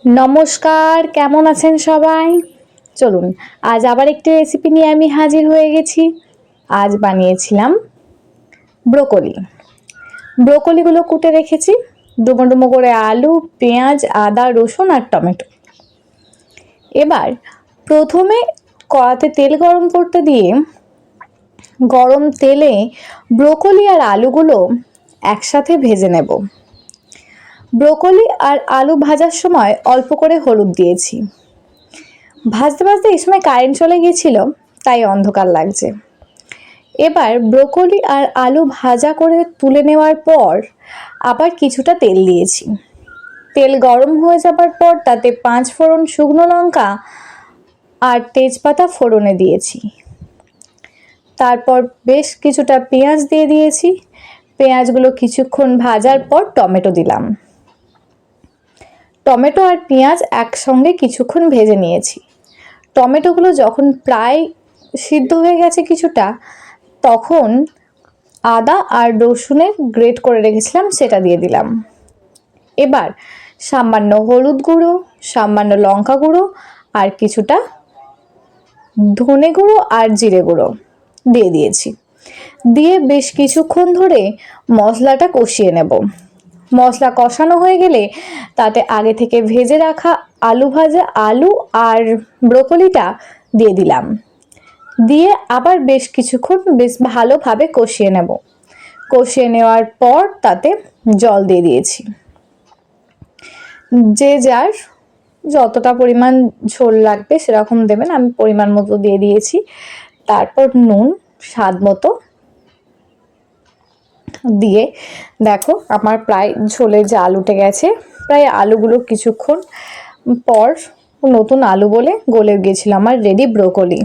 নমস্কার, কেমন আছেন সবাই? চলুন আজ আবার একটি রেসিপি নিয়ে আমি হাজির হয়ে গেছি। আজ বানিয়েছিলাম ব্রোকলি। ব্রোকলিগুলো কুটে রেখেছি, ডুমো ডুমো করে আলু, পেঁয়াজ, আদা, রসুন আর টমেটো। এবার প্রথমে কড়াতে তেল গরম করতে দিয়ে গরম তেলে ব্রোকলি আর আলুগুলো একসাথে ভেজে নেব। ব্রোকলি আর আলু ভাজার সময় অল্প করে হলুদ দিয়েছি। ভাজতে ভাজতে এই সময় কারেন্ট চলে গিয়েছিল, তাই অন্ধকার লাগছে। এবার ব্রোকলি আর আলু ভাজা করে তুলে নেওয়ার পর আবার কিছুটা তেল দিয়েছি। তেল গরম হয়ে যাবার পর তাতে 5 ফোড়ন শুকনো লঙ্কা আর তেজপাতা ফোড়নে দিয়েছি। তারপর বেশ কিছুটা পেঁয়াজ দিয়ে দিয়েছি। পেঁয়াজগুলো কিছুক্ষণ ভাজার পর টমেটো দিলাম। টমেটো আর পেঁয়াজ একসঙ্গে কিছুক্ষণ ভেজে নিয়েছি। টমেটোগুলো যখন প্রায় সিদ্ধ হয়ে গেছে কিছুটা, তখন আদা আর রসুনের গ্রেট করে রেখেছিলাম সেটা দিয়ে দিলাম। এবার সামান্য হলুদ গুঁড়ো, সামান্য লঙ্কা গুঁড়ো আর কিছুটা ধনে গুঁড়ো আর জিরে গুঁড়ো দিয়ে দিয়েছি। দিয়ে বেশ কিছুক্ষণ ধরে মশলাটা কষিয়ে নেব। মশলা কষানো হয়ে গেলে তাতে আগে থেকে ভেজে রাখা আলু আর ব্রোকলিটা দিয়ে দিলাম। দিয়ে আবার বেশ কিছুক্ষণ বেশ ভালোভাবে কষিয়ে নেব। কষিয়ে নেওয়ার পর তাতে জল দিয়ে দিয়েছি। যে যার যতটা পরিমাণ ঝোল লাগবে সেরকম দেবেন, আমি পরিমাণ মতো দিয়ে দিয়েছি। তারপর নুন স্বাদ মতো দিয়ে দেখো আমার প্রায় ঝোলে জাল উঠে গেছে। প্রায় আলুগুলো কিছুক্ষণ পর নতুন আলু বলে গলে গিয়েছিল আমার রেডি ব্রোকলি।